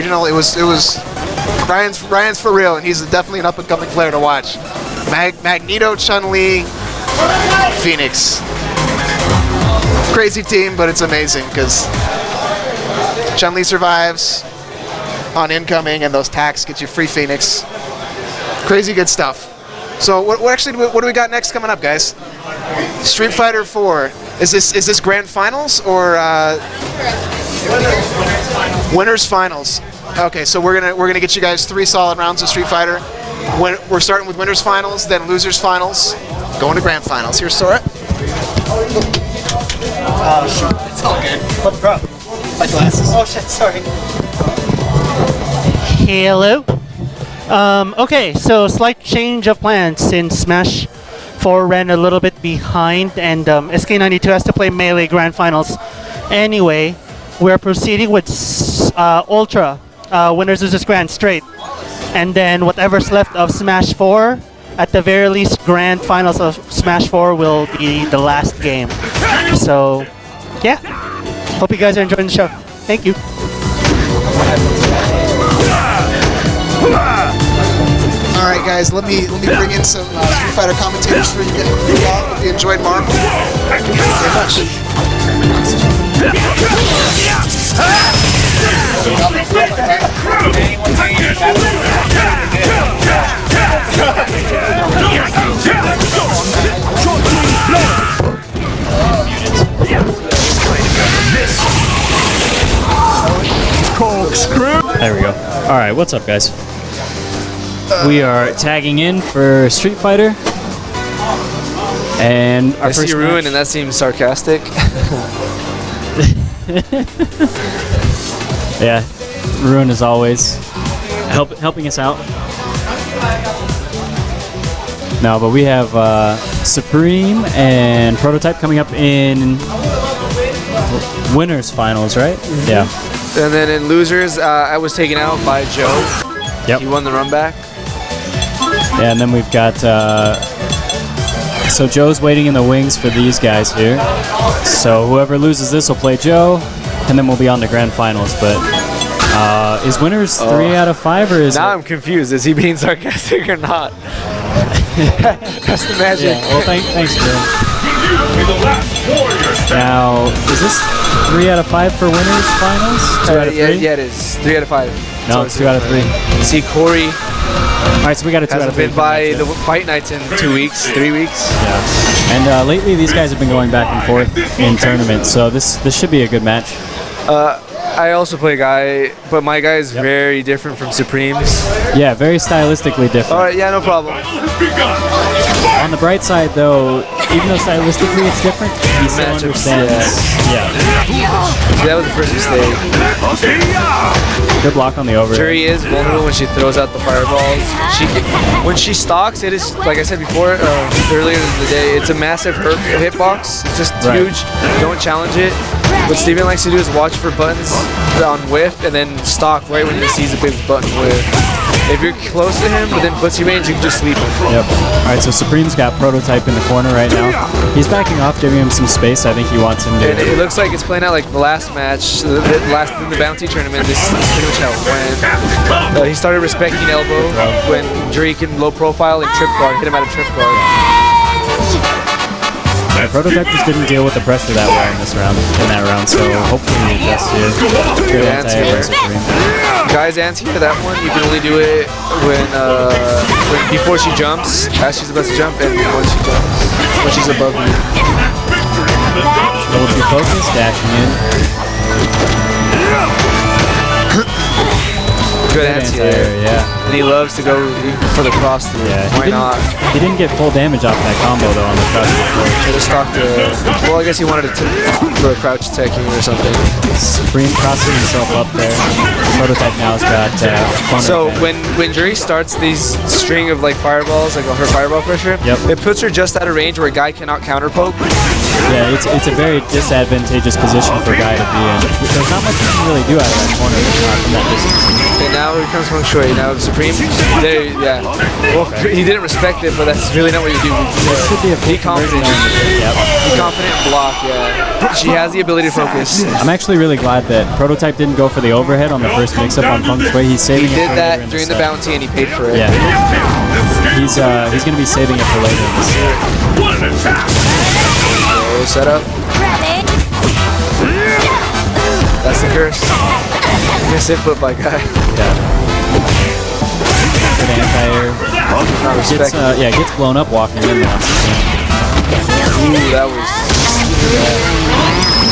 regional. It was Ryan's for real, and he's definitely an up-and-coming player to watch. Magneto, Chun-Li, Phoenix. Crazy team, but it's amazing because Chun-Li survives on incoming, and those tacks get you free Phoenix. Crazy good stuff. So what do we got next coming up, guys? Street Fighter 4. Is this grand finals or winners finals? Okay, so we're gonna get you guys 3 solid rounds of Street Fighter. We're starting with winners finals, then losers finals, going to grand finals. Here's Sora. Oh shit, it's all good. What, bro? My glasses. Oh shit, sorry. Hello. Okay, so slight change of plans since Smash 4 ran a little bit behind, and SK92 has to play Melee Grand Finals. Anyway, we're proceeding with Ultra, Winners Losers Grand straight. And then whatever's left of Smash 4, at the very least, Grand Finals of Smash 4 will be the last game. So, yeah. Hope you guys are enjoying the show. Thank you. All right, guys, let me bring in some Street Fighter commentators for you all. Hope you enjoyed Marvel. Thank you very much. There we go. All right, what's up, guys? We are tagging in for Street Fighter, and our first Ruin, and that seems sarcastic. Yeah, Ruin as always, helping us out. No, but we have Supreme and Prototype coming up in winners finals, right? Mm-hmm. Yeah. And then in losers, I was taken out by Joe. Yep. He won the run back. Yeah, and then we've got, so Joe's waiting in the wings for these guys here. So whoever loses this will play Joe, and then we'll be on to grand finals. But is winners 3 out of 5, or is now I'm confused. Is he being sarcastic or not? That's the magic. Yeah, well, thanks, Joe. Now, is this 3 out of 5 for winners finals? 2 out of 3? Yeah, it is. 3 out of 5. No, it's 2 out of 3. See, Corey All right, so we got a 2 out of 3. hasn't been by the fight nights in 2 weeks, 3 weeks. Yeah. And lately, these guys have been going back and forth in tournaments, so this should be a good match. I also play Guy, but my guy is very different from Supreme's. Yeah, very stylistically different. All right, yeah, no problem. On the bright side, though, even though stylistically it's different, he still understands. Yeah. That was the first mistake. Good block on the overhead. Jury is vulnerable when she throws out the fireballs. When she stalks, it is, like I said before, earlier in the day, it's a massive hitbox. It's just huge. Don't challenge it. What Steven likes to do is watch for buttons on whiff and then stalk right when he sees a big button whiff. If you're close to him within footsie range, you can just sweep him. Yep. All right, so Supreme's got Prototype in the corner right now. He's backing off, giving him some space. I think he wants him to. And it looks like it's playing out like the last match, the last in the bounty tournament. This is pretty much how it went. He started respecting elbow when Jury can low profile and trip guard, hit him out of trip guard. Yeah, Prototype just didn't deal with the pressure that well in that round, so hopefully he adjusts here. Good anti-air by Supreme. Guys, anti for that one, you can only do it when before she jumps, as she's about to jump, and when she jumps, when she's above you. Level 2 focus, dashing in. Good anti-air, yeah. And he loves to go for the cross through. Yeah, why not? He didn't get full damage off that combo though on the crouch. Should have stalked well, I guess he wanted to for a crouch attacking or something. Supreme crossing himself up there. Prototype now has got so when Jury starts these string of like fireballs, like her fireball pressure, it puts her just out of range where a guy cannot counter poke. Yeah, it's a very disadvantageous position for a guy to be in. There's not much you can really do out of that corner from that distance. And now here comes Feng Shui. Now Supreme, there, yeah. Well, he didn't respect it, but that's really not what you do. Be confident. Yep. Be confident and block, yeah. She has the ability to focus. I'm actually really glad that Prototype didn't go for the overhead on the first mix-up on Feng Shui. He's saving He it did for that later in during the set. bounty and he paid for it. Yeah. He's going to be saving it for later in the set. So set up. That's the curse. Miss input by guy. Yeah. Good anti-air. Not respect. Gets blown up walking in there. Ooh, that was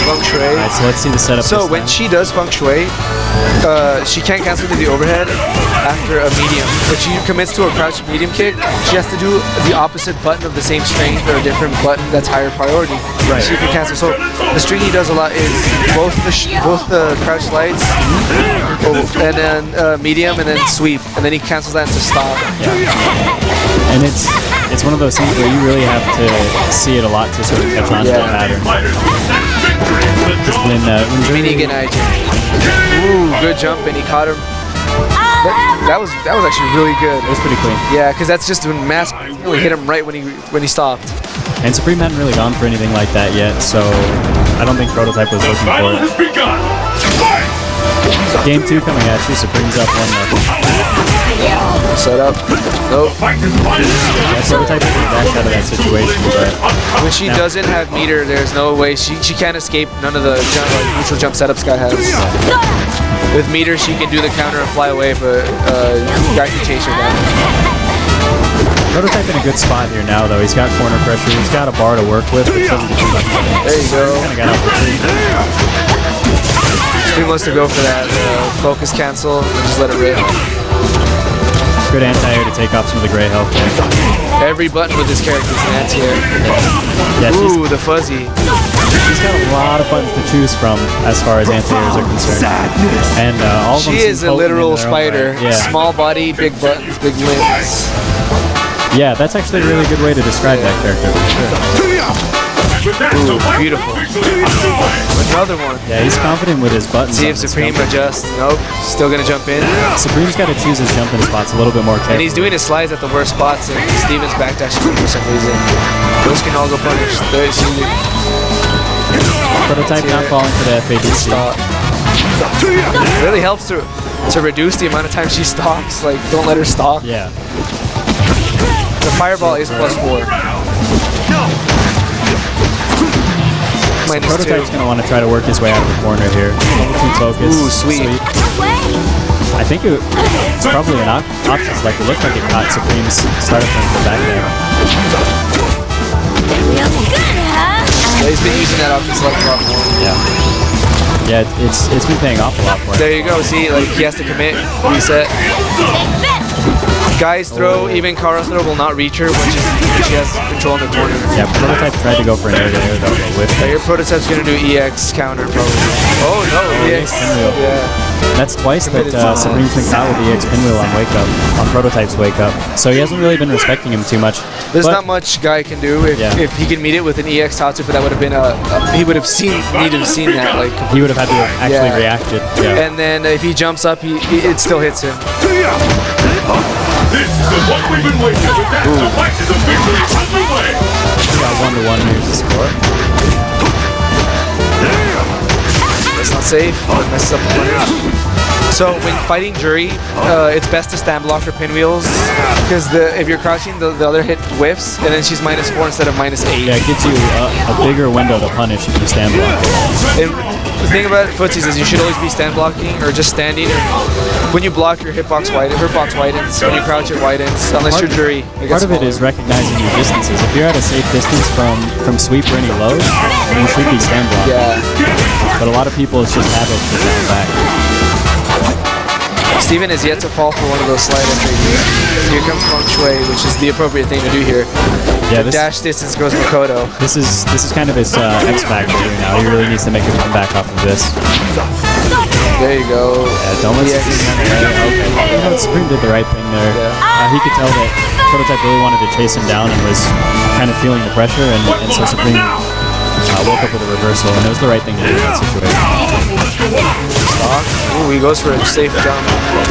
Feng Shui. Alright, so let's see the setup. So this when time. she does Feng Shui, she can't cancel the overhead after a medium. If she commits to a crouch medium kick, she has to do the opposite button of the same string or a different button that's higher priority. Right. She can cancel. So the string he does a lot is both the crouch slides and then medium and then sweep, and then he cancels that into stop. And it's one of those things where you really have to see it a lot to sort of catch on to the pattern. Just when Minigan IJ. Ooh, good jump, and he caught him. That was actually really good. it was pretty clean. Yeah, because that's just when Mask really hit him right when he stopped. And Supreme hadn't really gone for anything like that yet, so I don't think Prototype was looking for it. Game 2 coming at you. Supreme's up 1-0. Set up. Nope. Yeah, Prototype is going to dash out of that situation, but When she doesn't have meter, there's no way she can't escape none of the neutral jump setups guy has. With meter, she can do the counter and fly away, but guy can chase her down. Prototype in a good spot here now, though. He's got corner pressure. He's got a bar to work with, which doesn't do too much. There you go. Kind of got out for free. He wants to go for that focus cancel and just let it rip. Good anti-air to take off some of the gray health there. Every button with this character is an anti-air. Yeah, Ooh, the fuzzy. she's got a lot of buttons to choose from as far as anti-airs are concerned. And all of them She seem is a potent in literal their own spider. right. Yeah. Small body, big buttons, big limbs. Yeah, that's actually a really good way to describe that character for sure. Ooh, beautiful. Another one. Yeah, he's confident with his buttons. See on if this Supreme jump. adjusts. Nope. Still gonna jump in. Supreme's got to choose his jumping spots a little bit more carefully. And he's doing his slides at the worst spots, and Steven's backdashing for some reason. Those can all go punished. Prototype not falling for the FADC. It really helps to reduce the amount of time she stalks. Like, don't let her stalk. Yeah. The fireball is +4. -2. Prototype's going to want to try to work his way out of the corner here. Level 2 focus. Ooh, sweep. I think it's probably an option. Like, it looked like it caught Supreme's startup from the back there. Yeah, he's been using that option select a lot more. Yeah. Yeah, it's been paying off a lot for him. There you go. See, like, he has to commit, reset. Guy's throw, even Kara's throw, will not reach her when she has control in the corner. Yeah, Prototype tried to go for an air-to-air though, but with Your Prototype's gonna do EX counter probably. Oh no, EX. pinwheel. Yeah. That's twice that Committed to Supreme's been caught with the EX pinwheel on wake up, on Prototype's wake up. So he hasn't really been respecting him too much. There's But- not much Guy can do if he can meet it with an EX Tatsu, but that would have been he would have needed to have seen that, like. He would have had to have actually Yeah. reacted. Yeah. And then if he jumps up, it still hits him. This is what we've been waiting for. The fight is officially underway. Got 1-1. Here's the score. That's not safe. Messes up the punish. So when fighting Jury, it's best to stand block her pinwheels because if you're crouching, the other hit whiffs, and then she's -4 instead of -8. Yeah, it gives you a bigger window to punish if you stand block. And the thing about footsies is you should always be stand blocking or just standing. Or when you block, your hitbox widens. When you crouch, it widens. Unless you're Jury, it Part gets of it smaller. is recognizing your distances. If you're at a safe distance from sweep or any lows, then you should be stand blocking. Yeah. But a lot of people, it's just habit to stand back. Steven is yet to fall for one of those slide FADs. Here comes Feng Shui, which is the appropriate thing to do here. Yeah, Dash distance goes Makoto. This is kind of his X factor here now. He really needs to make a comeback off of this. There you go. Yeah, don't let Supreme run away. Okay. You know, Supreme did the right thing there. Yeah. He could tell that Prototype really wanted to chase him down and was kind of feeling the pressure, and so Supreme woke up with a reversal, and it was the right thing to do in that situation. Stock. Ooh, he goes for a safe jump.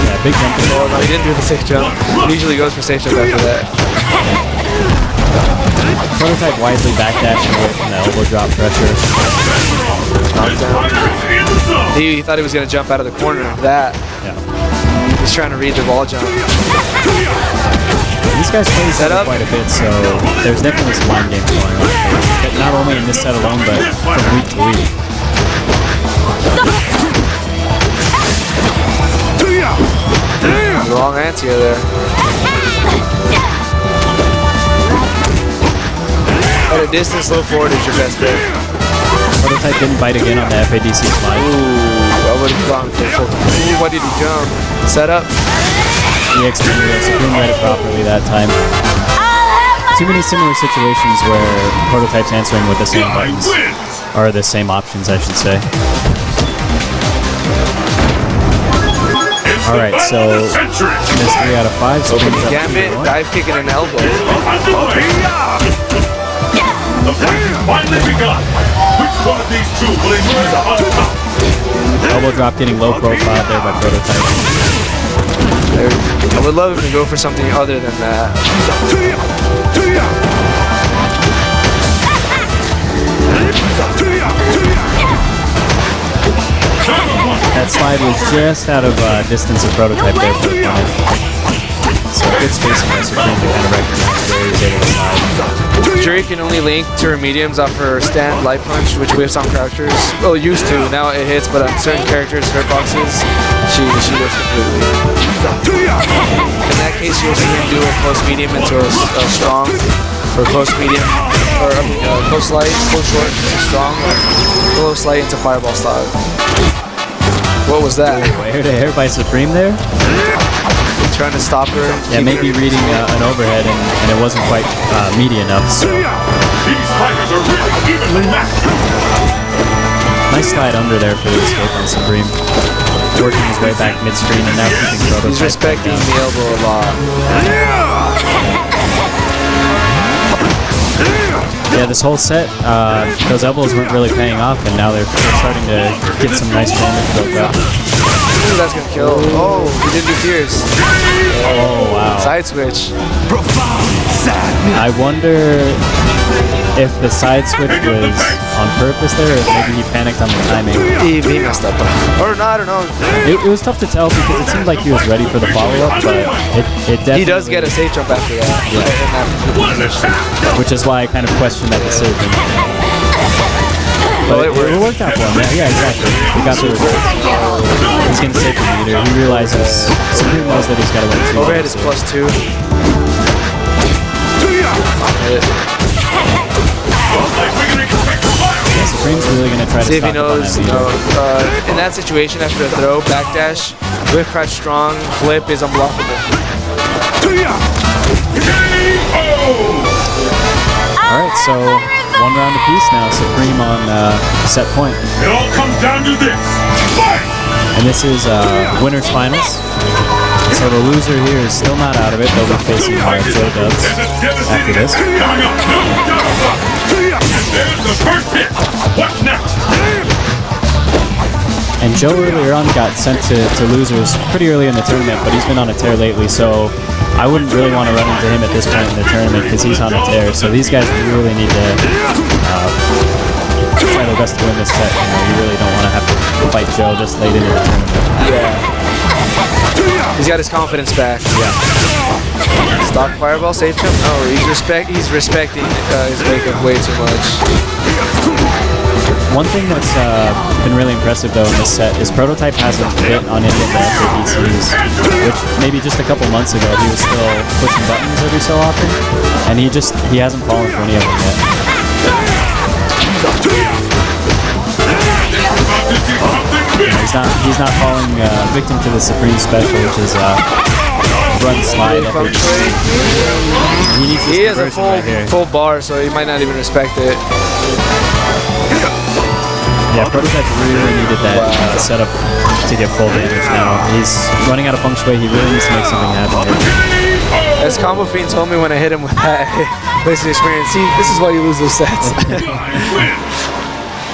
Yeah, big jump. Oh, no, he didn't do the safe jump. He usually goes for safe jump after that. Prototype wisely backdashing away from the elbow drop pressure. Knockdown. He thought he was going to jump out of the corner. That. Yeah. He's trying to read the ball jump. These guys play Set up. quite a bit, so there's definitely some mind games going on. But not only in this set alone, but from week to week. Long anti there. At a distance, low forward is your best bet. Prototype didn't bite again on the FADC slide. Ooh, I would have gone for full. Ooh, why did he jump? Set up. EX Supreme read it properly that time. Too many similar situations where Prototype's answering with the same buttons. Or the same options, I should say. Alright, so missed 3 out of 5. So Gambit, dive kick and an elbow. The fight has finally begun. Which one of these two will emerge on top? elbow drop getting low profile there by Prototype. I would love him to go for something other than that. That slide was just out of distance of Prototype there for the punish. So good spacing by Supreme to kind of recognize where he was able to slide. Jury can only link to her mediums off her stand light punch, which whiffs on crouchers. Well, used to. Now it hits, but on certain characters, hurt boxes, she whiffs completely. In that case, you'll see him do a close medium into a strong, or close medium, or close light, close short into strong, or close light into fireball style. What was that? Air to air by Supreme there. Trying to stop her. Yeah, maybe reading an overhead and it wasn't quite meaty enough. So These fighters are really evenly matched. nice slide under there for the escape on Supreme. Working his way back mid-screen and now keeping Prototype. He's respecting the elbow a lot. Yeah, this whole set, those elbows weren't really paying off, and now they're starting to get some nice damage built up. Ooh, that's gonna kill. Oh, he did do tears. Oh, wow. Side switch. I wonder if the side switch was on purpose there, or if maybe he panicked on the timing. He messed up. Or no, I don't know. It was tough to tell because it seemed like he was ready for the follow-up, but it definitely... He does get a safe jump after that. Yeah. In that position. Which is why I kind of questioned that decision. Well, But it worked. it worked out for him. Yeah, exactly. He got the reverse. He's going to save the meter. He realizes, Supreme knows that he's got to win 2. Overhead is +2. Yeah, Supreme's really going to try to See if he stock up on knows, that meter. in that situation after a throw, backdash, whip crouch strong, flip is unblockable. Alright, so 1 round apiece now. Supreme on set point. It all comes down to this. Fight! And this is winner's finals. So the loser here is still not out of it. They'll be facing Joe Dubs after this. Coming up, no doubt about it. And there's the first hit. What's next? And Joe earlier on got sent to losers pretty early in the tournament, but he's been on a tear lately, so I wouldn't really want to run into him at this point in the tournament because he's on a tear. So these guys really need to try their best to win this set. You know, you really don't want to have to fight Joe this late into the tournament. Yeah. He's got his confidence back. Yeah. Stock fireball, safe jump? No, he's respecting his makeup way too much. One thing that's been really impressive though in this set is Prototype hasn't hit on any of the FADCs, which maybe just a couple months ago he was still pushing buttons every so often, and he hasn't fallen for any of them yet. He's not falling victim to the Supreme special, which is run slide. He has a full bar, so he might not even respect it. Yeah, Prototype really needed that setup to get full damage now. He's running out of feng shui. He really needs to make something happen here. As Combo Fiend told me when I hit him with that PlayStation experience, see, this is why you lose those sets.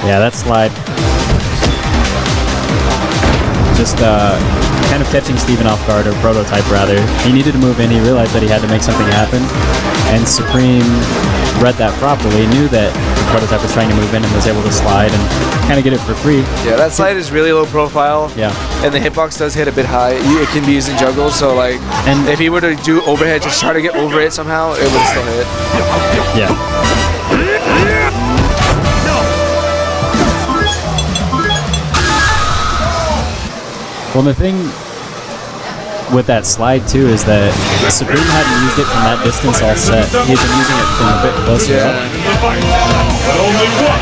Yeah, that slide. Just kind of catching Steven off guard, or Prototype rather. He needed to move in, he realized that he had to make something happen, and Supreme read that properly, knew that the Prototype was trying to move in and was able to slide and kind of get it for free. Yeah, that slide is really low profile. Yeah. And the hitbox does hit a bit high. It can be used in juggles, so like, And- if he were to do overhead, just try to get over it somehow, it would still hit. Yeah. Well, the thing with that slide too is that Supreme hadn't used it from that distance all set. He'd been using it from a bit closer up.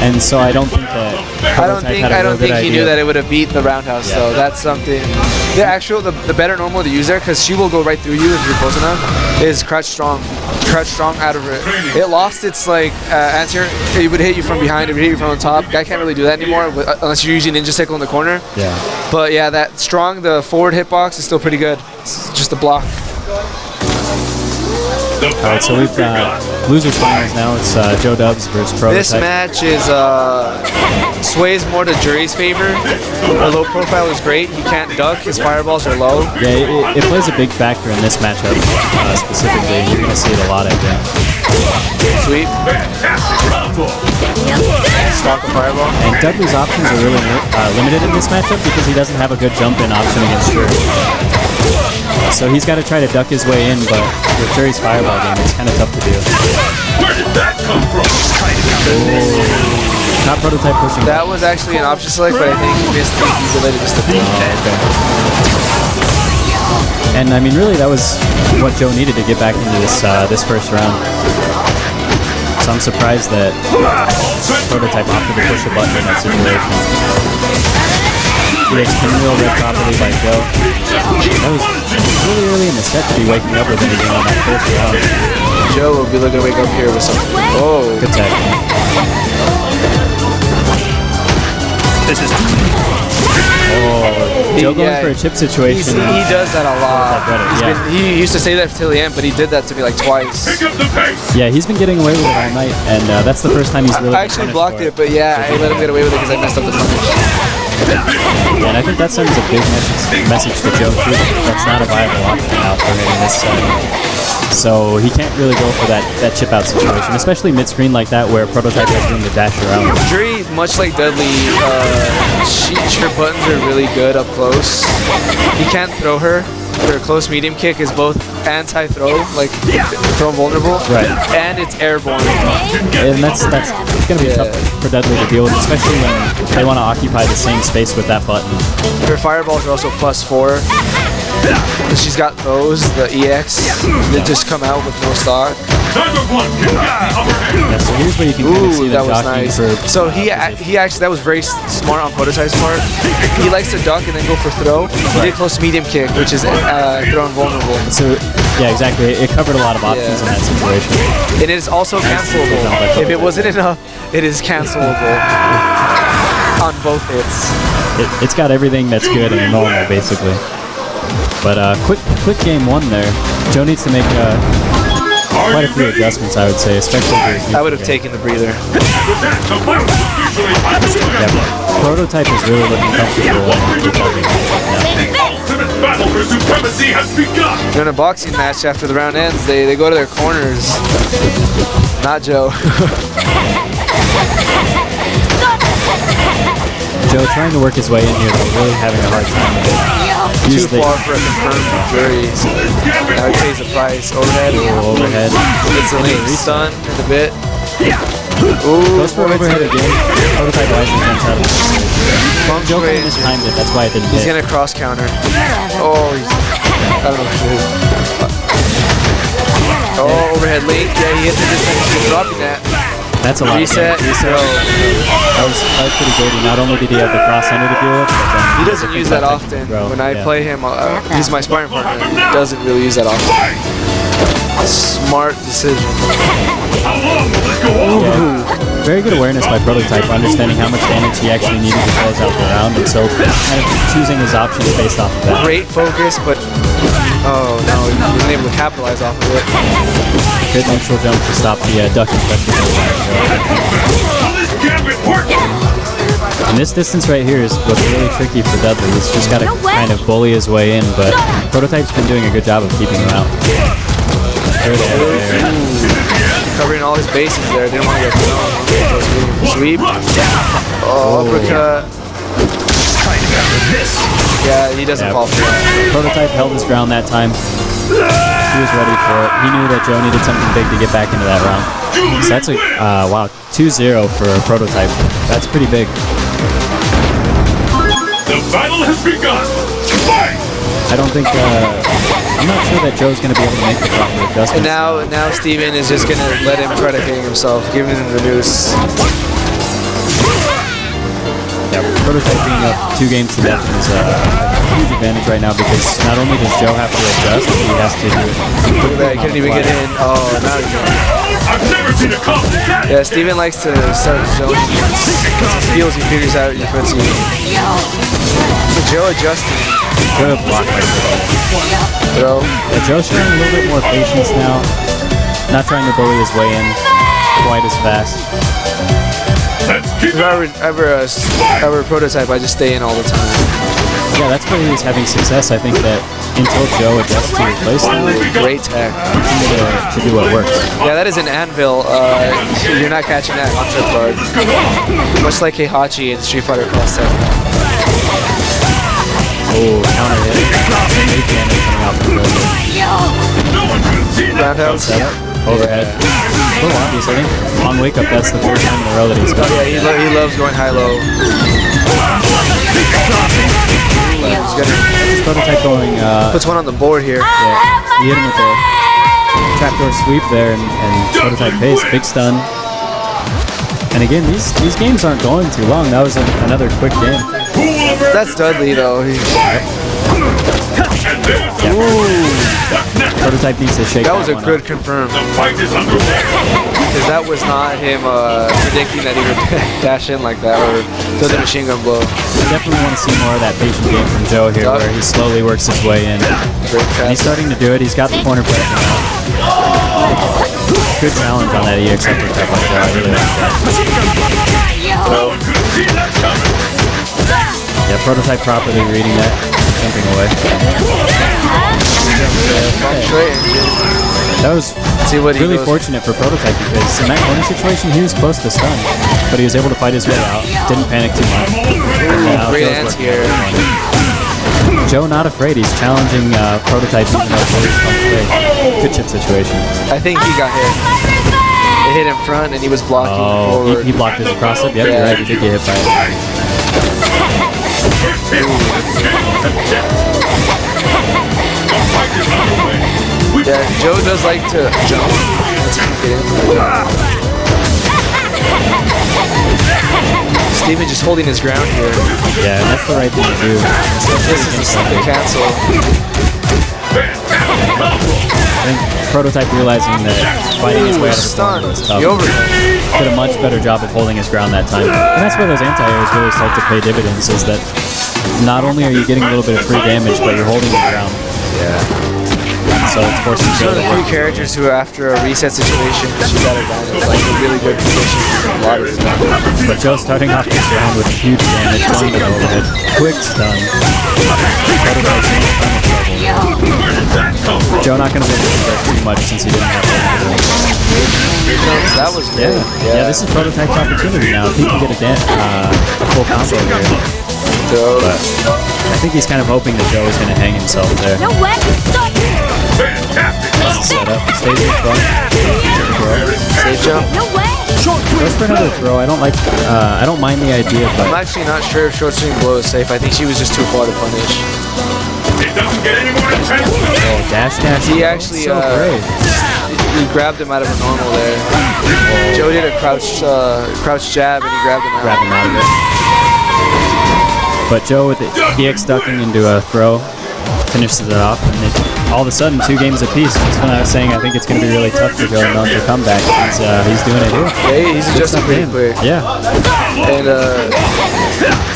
And so I don't think that I don't think he knew that it would have beat the roundhouse. So that's something. The better normal to use there, because she will go right through you if you're close enough, is crouch strong. Crouch strong out of it. It lost its like answer. It would hit you from behind. It would hit you from the top. Guy can't really do that anymore unless you're using Ninja Sickle in the corner. Yeah. But yeah, that strong, the forward hitbox is still pretty good. It's just a block. Alright, so we've got losers finals now. It's Joe Dubs versus Prototype. This match is sways more to Jury's favor. The low profile is great. He can't duck. His fireballs are low. Yeah, it plays a big factor in this matchup specifically. You're going to see it a lot, I think. Sweep. Stock a fireball. And Dudley's options are really limited in this matchup because he doesn't have a good jump-in option against Jury. So he's got to try to duck his way in, but with Jury's fireball game, it's kind of tough to do. Where did that come from? Not Prototype pushing. That was actually an option select, but I think he missed the related just a bit. Okay. And I mean, really, that was what Joe needed to get back into this first round. So I'm surprised that Prototype opted to push a button in that situation. The external read properly by Joe. That was really early in the set to be waking up with anything on that first round. Joe will be looking to wake up here with something. Oh, Good tech. Oh, Joe going for a chip situation. He does that a lot. Yeah. He used to say that till the end, but he did that to me like twice. Pick up the pace. Yeah, he's been getting away with it all night, and that's the first time he's really I actually blocked it, but yeah, I let him get away with it because I messed up the punish. Yeah, and I think that sends a big message to Joe too. That's not a viable option now for him in this set. So he can't really go for that chip out situation, especially mid-screen like that where Prototype has room to dash around. Jury, much like Dudley, her buttons are really good up close. He can't throw her. Her close medium kick is both anti-throw, like throw vulnerable, Right. and it's airborne. And that's going to be tough for Dudley to deal with, especially when they want to occupy the same space with that button. Her fireballs are also +4. She's got those, the EX, that just come out with no stock. Number one. Yeah, so here's where you can kind of see Ooh, them that was jockeying nice. for So he actually, that was very smart on Prototype's part. He likes to duck and then go for throw. He did close medium kick, which is thrown vulnerable. So, yeah, exactly. It covered a lot of options in that situation. And it is also cancelable. If it wasn't enough, it is cancelable on both hits. It's got everything that's good in a normal, basically. But quick game one there. Joe needs to make quite a few adjustments, I would say, especially for his I would have neutral taken the breather. game. Prototype is really looking comfortable in the target now. Ultimate battle for supremacy has begun. In a boxing match, after the round ends, they go to their corners. Not Joe. Joe trying to work his way in here, but really having a hard time with it. Too far for a confirmed jury. Now he pays the price. Overhead. Overhead. Gets a late stun in a bit. Goes for overhead again. Prototype wisely jumps out of it. Joe kind of He's mistimed it, that's why it didn't hit. gonna cross counter. Oh, I don't know what it is. Oh, overhead link. Yeah, he hit the distance. He's dropping that. That's a lot. Reset. That was pretty dirty. Not only did he have the cross ender to deal with, but then He doesn't use that often. When I play him, he's my sparring partner. He doesn't really use that often. Smart decision. How long will this go on? Very good awareness by Prototype, understanding how much damage he actually needed to close out the round, and so kind of choosing his options based off of that. Great focus, but Oh no, he wasn't able to capitalize off of it. Good neutral jump to stop the ducking pressure. This gambit working! And this distance right here is what's really tricky for Dudley. He's just got to kind of bully his way in, but Prototype's been doing a good job of keeping him out. Covering all his bases there. Didn't want to get thrown. Sweep. Oh, uppercut. Yeah, he doesn't fall for that. Prototype held his ground that time. He was ready for it. He knew that Joe needed something big to get back into that round. So that's a, wow, 2-0 for Prototype. That's pretty big. The battle has begun! Fight! I don't think, I'm not sure that Joe's going to be able to make the proper adjustments. And now Steven is just going to let him try to hang himself, giving him the noose. Yeah, Prototype being up 2 games to nothing is a huge advantage right now because not only does Joe have to adjust, but he has to do it. Look at that, he couldn't even get in. Oh, now he can. I've never seen a comp that! Yeah, Steven likes to start his zone. He figures out your footsie. So Joe adjusting. Good block right there. Throw. Yeah, Joe's showing a little bit more patience now, not trying to bully his way in quite as fast. Let's keep If I ever Prototype, I just stay in all the time. Yeah, that's where he was having success. I think that until Joe adjusts to his playstyle, Great tech. to do what works. Yeah, that is an anvil. You're not catching that on trip guard. Much like Heihachi in Street Fighter Cross Tech. Oh, counter hit. Great damage coming out from Joe. no one can see that! Roundhouse. Overhead. A little obvious, I think. On wake up, that's the 3rd time in a row that he's got. Yeah, he loves going high-low. He's got This Prototype going, puts one on the board here. yeah, he hit him with a trapdoor sweep there, and Prototype pays. Big stun. And again, these games aren't going too long. That was another quick game. That's Dudley, though. Prototype needs to shake That was a one good up. confirm. The fight is underway! Because that was not him predicting that he would dash in like that or throw the machine gun blow. Definitely want to see more of that patient game from Joe here, Duck. where he slowly works his way in. Great And he's pass. starting to do it. He's got the corner pressure now. Good challenge on that EX uppercut like that. I really like that. No one could see that coming! Yeah, Prototype properly reading that, jumping away. Straight. That was See what he really goes. fortunate for Prototype because in that corner situation, he was close to stun, but he was able to fight his way out, didn't panic too much. And now Great Joe's hands working here. on it. Joe not afraid, he's challenging Prototype even though Joe's afraid. Good chip situation. I think he got hit. It hit in front and he was blocking Oh, forward. he blocked his cross up. Yep, you're right, he did get hit by it. Yeah, Joe does like to jump. Let's get in. Steven just holding his ground here. Yeah, and that's the right thing to do. This is the cancel. I think Prototype realizing that fighting his way out of the Stun. corner was tough. The overhead. Did a much better job of holding his ground that time. And that's where those anti-airs really start to pay dividends, is that not only are you getting a little bit of free damage, but you're holding your ground. Yeah. So it's forcing He's Joe one of to the few work. characters who, after a reset situation, she's out of advantage. Like a really good position. A lot of it. But Joe starting off this round with huge damage, going to the overhead. Quick stun. Prototype's in a ton of trouble. Joe not going to be able to do that too much since he didn't have overhead. That was good. Yeah, this is Prototype's opportunity now. If he can get a full combo here. So, I think he's kind of hoping that Joe is going to hang himself there. No way! Stop! Set up, stays in front. safe jump. No way! Goes for another throw. I don't mind the idea, I'm but actually not sure if short swing blow is safe. I think she was just too far to punish. It doesn't get any more intense than that! dash. He actually so great. he grabbed him out of a normal there. Joe did a crouch jab and he grabbed him out. Grab him out of it. But Joe with the EX ducking into a throw finishes it off, and all of a sudden 2 games apiece. That's when I was saying I think it's going to be really tough for Joe to mount a comeback. He's doing it here. Yeah, he's adjusting pretty quick. Yeah. And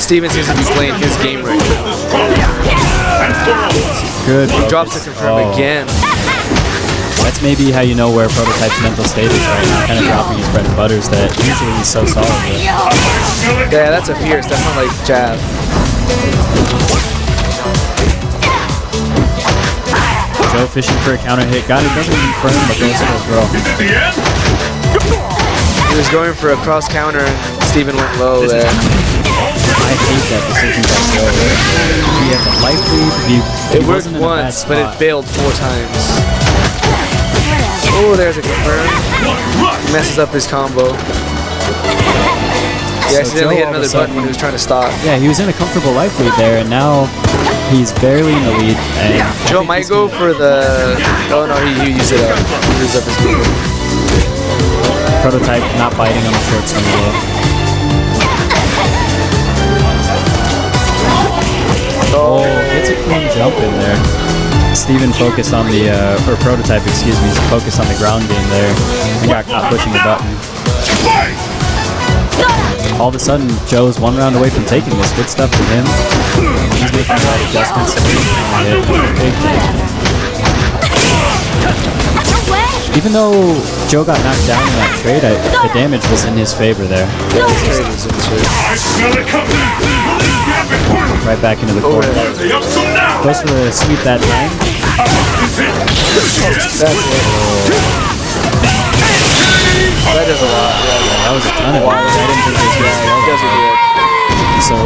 Steven seems to be playing his game right now. Good. He drops to focus. confirm again. That's maybe how you know where Prototype's mental state is right now. Kind of dropping his bread and butters that usually he's so solid with. Yeah, that's a fierce. That's not like jab. Joe fishing for a counter hit. Got it. Doesn't confirm, but goes for a throw. He was going for a cross counter and Steven went low there. I hate that decision by Joe. He had the life lead. It worked once, but it failed 4 times. Oh, there's a confirm. He messes up his combo. He accidentally hit another button when he was trying to stop. Yeah, he was in a comfortable life lead there, and now he's barely in the lead. And Joe might go for the... Oh no, he used it up. He used up his move. Prototype not biting on the short swing yet. Oh, gets a clean jump in there. Steven focused on the, or Prototype, excuse me, focused on the ground game there and got caught pushing the button. All of a sudden, Joe's 1 round away from taking this. Good stuff from him. He's making the right adjustments. Even though Joe got knocked down in that trade, the damage was in his favor there. Right back into the corner. Goes for the sweep that time. That does a lot. That was a ton of damage. I didn't think this was So,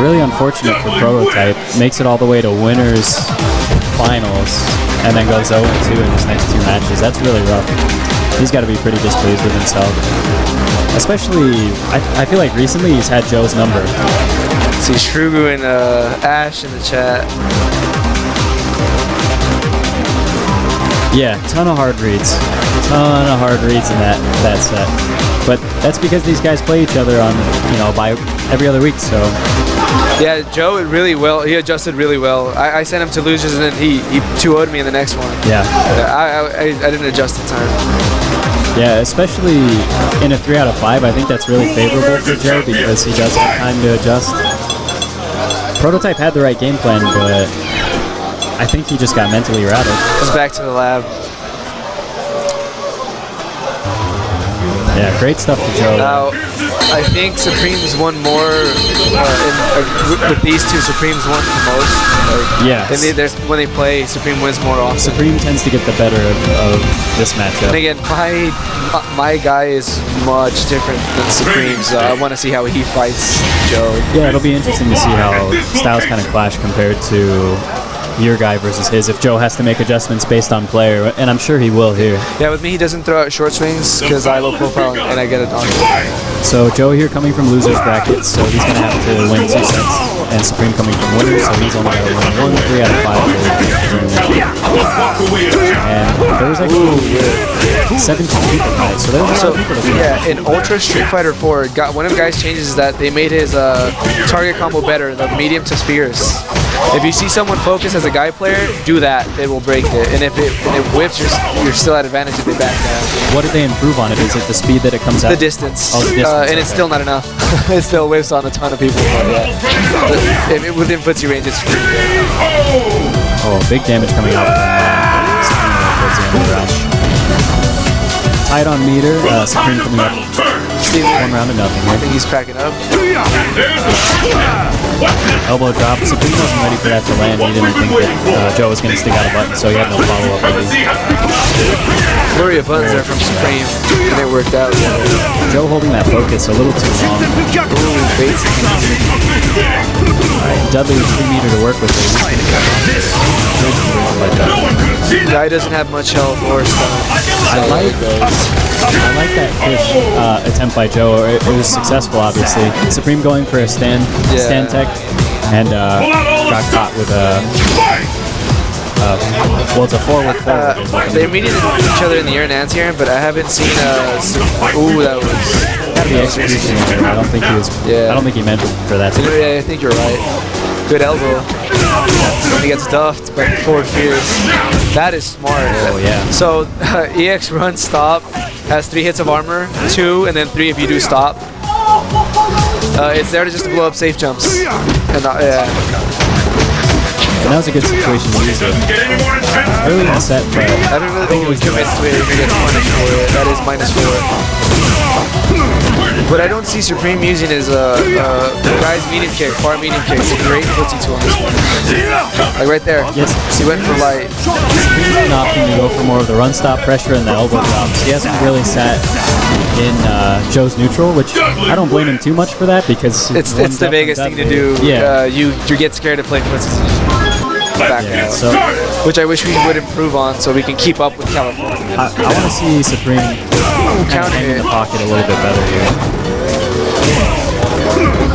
really unfortunate for Prototype. Makes it all the way to winners finals and then goes 0-2 in his next 2 matches. That's really rough. He's got to be pretty displeased with himself. Especially, I feel like recently he's had Joe's number. See Shrugu and Ash in the chat. Yeah, ton of hard reads. Ton of hard reads in that set. But that's because these guys play each other on, by every other week, so. Yeah, Joe really well. He adjusted really well. I sent him to losers and then he 2-0'd me in the next one. Yeah. I didn't adjust in time. Yeah, especially in a 3 out of 5, I think that's really favorable for Joe because he does have time to adjust. Prototype had the right game plan, but I think he just got mentally rattled. Goes back to the lab. Yeah, great stuff for Joe. Now, I think Supreme's won more with these two. Supreme's won the most. Yeah. When they play, Supreme wins more often. Supreme tends to get the better of this matchup. And again, my guy is much different than Supreme, so I want to see how he fights Joe. Yeah, it'll be interesting to see how styles kind of clash compared to your guy versus his, if Joe has to make adjustments based on player, and I'm sure he will here. Yeah, with me he doesn't throw out short swings because I low profile and I get it on. So Joe here coming from losers brackets, so he's going to have to win 2 sets, and Supreme coming from winners, so he's only got to win 3 out of 5. And there was actually 17 people tonight, so there was a lot of people to yeah, in Ultra Street Fighter 4, one of the guys' changes is that they made his target combo better, the medium to fierce. If you see someone focus as a guy player, do that. It will break it. And if it whips, you're still at advantage if they back down. What did they improve on it? Is it the speed that it comes out? The distance. Oh, the distance. And it's still not enough. It still whips on a ton of people. But yeah. Within footsie range, it's pretty good. Oh, big damage coming out from Supreme towards the end of the round. Tied on meter. Supreme coming up. 1 round to nothing. I think he's packing up. Elbow drop. Supreme wasn't ready for that to land. He didn't think that Joe was going to stick out a button, so he had no follow-up. Flurry of buttons there from Supreme, and it worked out. Joe holding that focus a little too long. Alright, Dudley with 3 meter to work with. Guy doesn't have much health or stuff. I like that push attempt by Joe. It was successful, obviously. Supreme going for a stand tech, and got caught with a. Well, it's a forward. They immediately hit each other in the air and anti-air, but I haven't seen ooh, that was gotta be execution there. I don't think he was. Yeah. I don't think he meant for that. Yeah, I think you're right. Good elbow. When he gets duffed, but forward fierce. That is smart. Oh yeah. So EX run stop has 3 hits of armor, 2, and then 3 if you do stop. It's there to just blow up safe jumps. And yeah. And that was a good situation to use it. Early in the set, but I don't really think it was commits to it if he gets punished for it. That is -4. But I don't see Supreme using his guy's medium kick, far medium kick. It's a great footsie tool on this one. Like right there. yes, He went for light. Supreme's been opting to go for more of the run stop pressure and the elbow drops. He hasn't really sat in Joe's neutral, which I don't blame him too much for that because It's the biggest thing to do. Yeah. You get scared to play footsies. Back out. So Which I wish we would improve on so we can keep up with California. I want to see Supreme kind of hang in the pocket a little bit better here.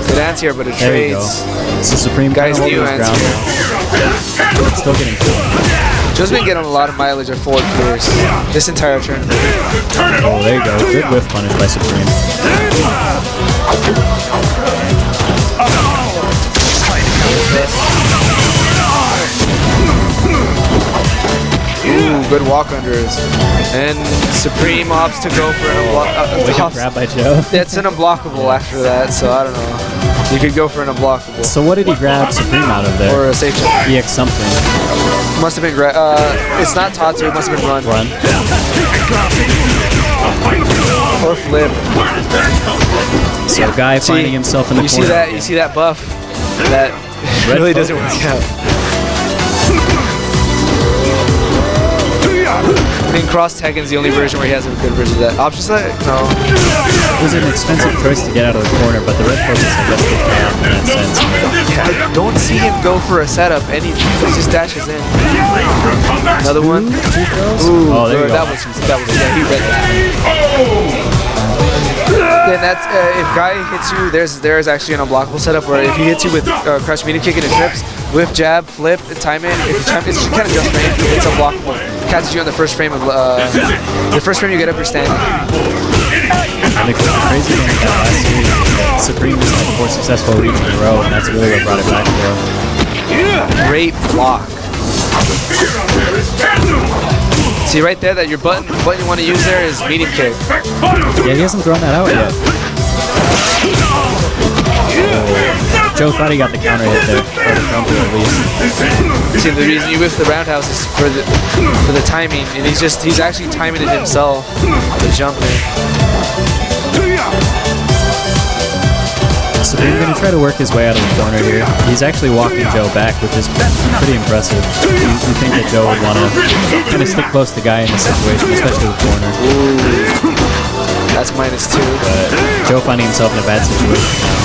Good anti-air, but it There you go. trades. So Supreme Guys, kind of new holding his ground there. Still getting killed. Joe's been getting a lot of mileage at forward clears this entire tournament. Oh, there you go. Good whiff punish by Supreme. Ooh, good walk unders. And Supreme opts to go for an Wicked grab by Joe. That's an unblockable after that, so I don't know. You could go for an unblockable. So what did he grab Supreme out of there? Or a safe jump. EX something. Must have been it's not Tatsu, it must have been run. Run. Or flip. So guy finding himself in the corner. You see that buff? That Red really doesn't focus. work out. I mean, Cross Tekken's the only version where he has a good version of that. Option select? No. It was an expensive choice to get out of the corner, but the red focus I guess would pay off in that sense. Yeah, I don't see him go for a setup. He just dashes in. Another one. Ooh, Oh, there you go. that was yeah, he read that. Then that's if guy hits you, there's actually an unblockable setup where if he hits you with crouch medium kick and it trips, whip jab, flip, and time in. If you time, it's kind of just range. It's unblockable. Catches you on the first frame of the first frame you get up, you're standing. And the crazy thing about last series is that Supreme just had 4 successful reads in a row, and that's really what brought it back for him. Great block. See right there that your button you want to use there is medium kick. Yeah, he hasn't thrown that out yet. Oh. Joe thought he got the counter hit there, or the counter at least. See, the reason you whiff the roundhouse is for the timing, and he's actually timing it himself, the jumping. Supreme going to try to work his way out of the corner here. He's actually walking Joe back, which is pretty impressive. You think that Joe would want to kind of stick close to Guy in this situation, especially the corner. Ooh. That's -2. But Joe finding himself in a bad situation now.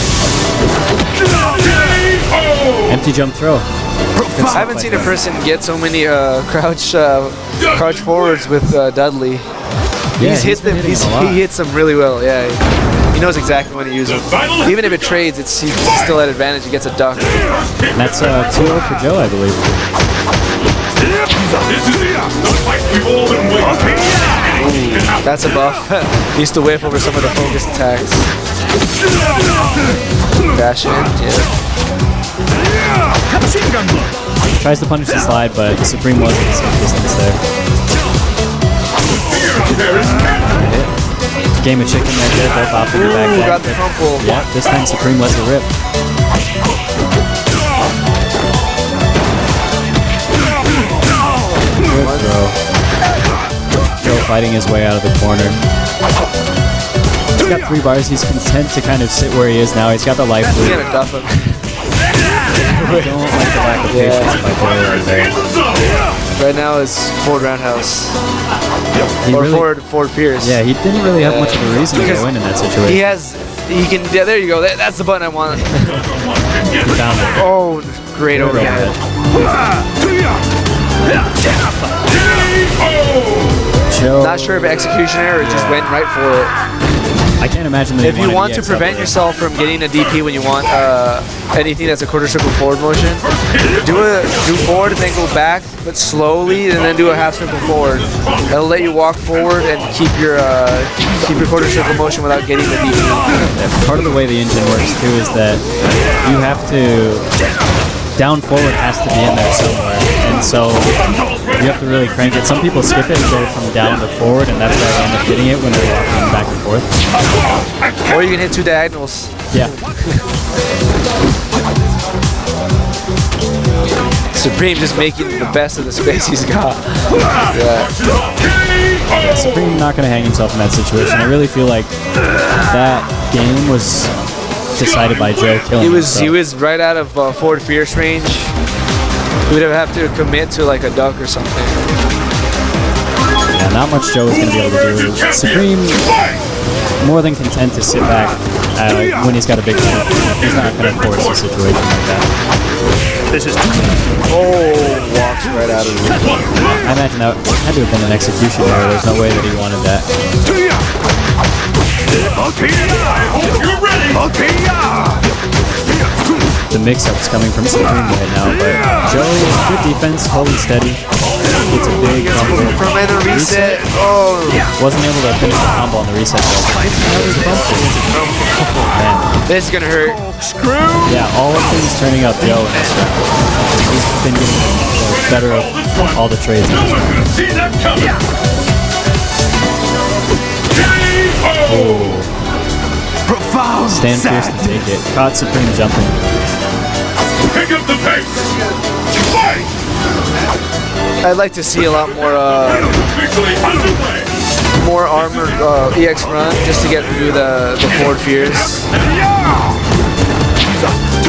Empty jump throw. I haven't seen a person get so many crouch forwards with Dudley. Yeah, He's hit them. been hitting a lot. He hits them really well. Yeah, he knows exactly when to use them. Even if it trades, he's still at advantage. He gets a duck. And that's 2-0 for Joe, I believe. This is the fight we've all been waiting for. That's a buff. He used to whiff over some of the focus attacks. Dash in, yeah. Tries to punish the slide, but Supreme was at the same distance there. Game of chicken right there, both opting to back Ooh, back. got the crumple. Yeah, this time Supreme lets it rip. Good throw. Joe fighting his way out of the corner. He's got 3 bars. He's content to kind of sit where he is now. He's got the life He's lead. gonna duff him. I don't like the lack of patience by Joe right there. Right now is forward roundhouse. He Or really- forward Pierce. Yeah, he didn't really have much of a reason to go in that situation. Yeah, there you go. That's the button I want. Down there. Oh, great Good overhead. Joe. Not sure if execution error or just went right for it. I can't imagine that If you want to prevent yourself from getting a DP when you want anything that's a quarter circle forward motion, do forward and then go back, but slowly, and then do a half circle forward. That'll let you walk forward and keep your quarter circle motion without getting the DP. part of the way the engine works too is that you have to down forward has to be in there somewhere, and so you have to really crank it. Some people skip it and go from down to forward, and that's why they end up getting it when they're walking back and forth. Or you can hit 2 diagonals. Yeah. Supreme just making the best of the space he's got. Yeah. Yeah, Supreme not going to hang himself in that situation. I really feel like that game was decided by Joe killing He was right out of forward fierce range. He would have to commit to like a duck or something. Yeah, not much Joe is going to be able to do. Supreme, more than content to sit back when he's got a big game. He's not going to force a situation like that. Walks right out of it. I imagine that had to have been an execution error. There's no way that he wanted that. The mix-up's coming from Supreme right now, but Joe, good defense, holding steady. It's a big combo. From in the reset. Oh. Wasn't able to finish the combo on the reset though. Man. This is gonna hurt. Yeah, all of things turning up Joe in this round. He's been getting the better of all the trades in this round. See that coming. Oh. Stand fierce to take it. Caught Supreme jumping. Pick up the pace. Fight. I'd like to see a lot more Officially underway. more armored EX run just to get through the forward fears.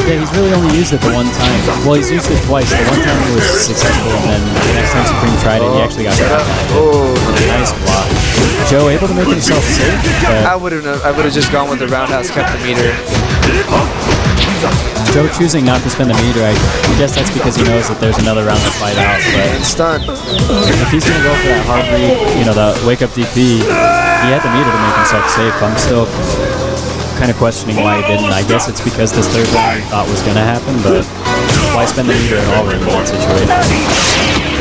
Yeah, he's really only used it the one time. Well, he's used it twice. The one time he was successful, and then the next time Supreme tried it, he actually got hurt. Nice block. Joe able to make himself safe, but I would have just gone with the roundhouse, kept the meter. Joe choosing not to spend the meter, I guess that's because he knows that there's another round to fight out. But And stun. if he's gonna go for that hard read, the wake up DP, he had the meter to make himself safe. I'm still kind of questioning why he didn't. I guess it's because this third round he thought was gonna happen, but why spend the meter at all really in that situation?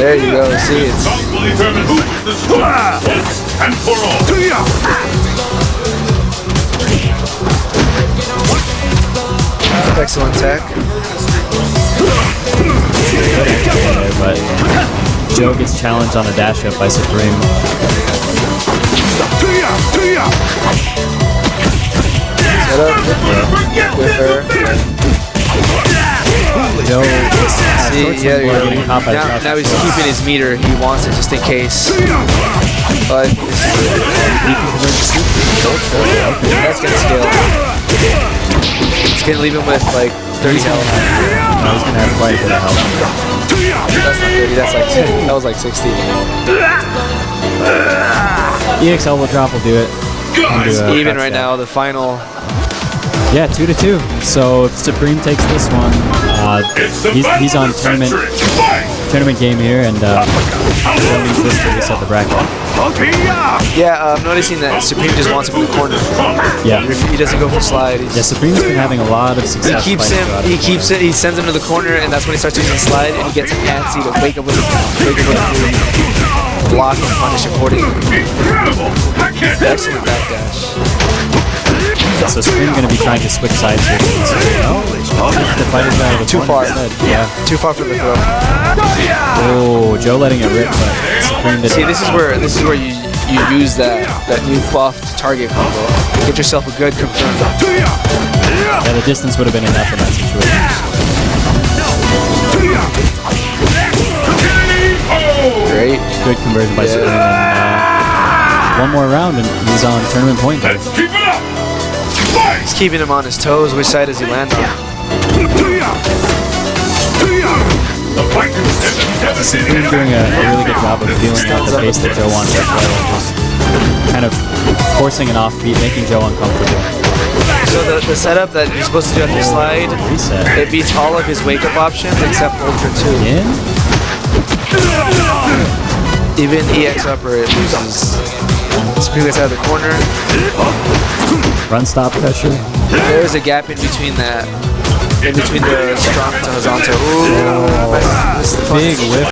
There you go. See, it's Time will determine who is the strongest once and for all. excellent tech. But Joe gets challenged on a dash up by Supreme. Set up with her. Joe is See, now he's keeping his meter. He wants it just in case. But that's gonna scale. It's gonna leave him with like 30 health. No, he's gonna have quite a bit of health. That's not 30. That's like that was like 60. EX elbow drop will do it. Even right now, the final. Yeah, 2-2. So if Supreme takes this one, he's on tournament game here, and he'll need this to reset the bracket. Yeah, I'm noticing that Supreme just wants him in the corner. Yeah. He doesn't go for slide. Yeah, Supreme's been having a lot of success. He keeps it. He sends him to the corner, and that's when he starts using slide, and he gets antsy to wake up with a block and punish accordingly. Excellent backdash. So Supreme going to be trying to switch sides here. The fight is out of the Too corner far. instead. Yeah. Too far from the throw. Oh, Joe letting it rip, but Supreme did. See, this is where you use that new buffed target combo. Get yourself a good confirm. Yeah, the distance would have been enough in that situation. Great. Good conversion by Supreme. And, one more round, and he's on tournament point. Let's keep it up. Fight. He's keeping him on his toes. Which side does he land on? The fight is Supreme doing a really good job of feeling out the pace that Joe wants to play, and just kind of forcing an offbeat, making Joe uncomfortable. So the setup that you're supposed to do after slide, Reset. it beats all of his wake-up options except Ultra 2. In? Even EX upper, it loses. Supreme gets out of the corner. Run stop pressure. There's a gap in between that. In between the strong to horizontal. Ooh, Big whiff.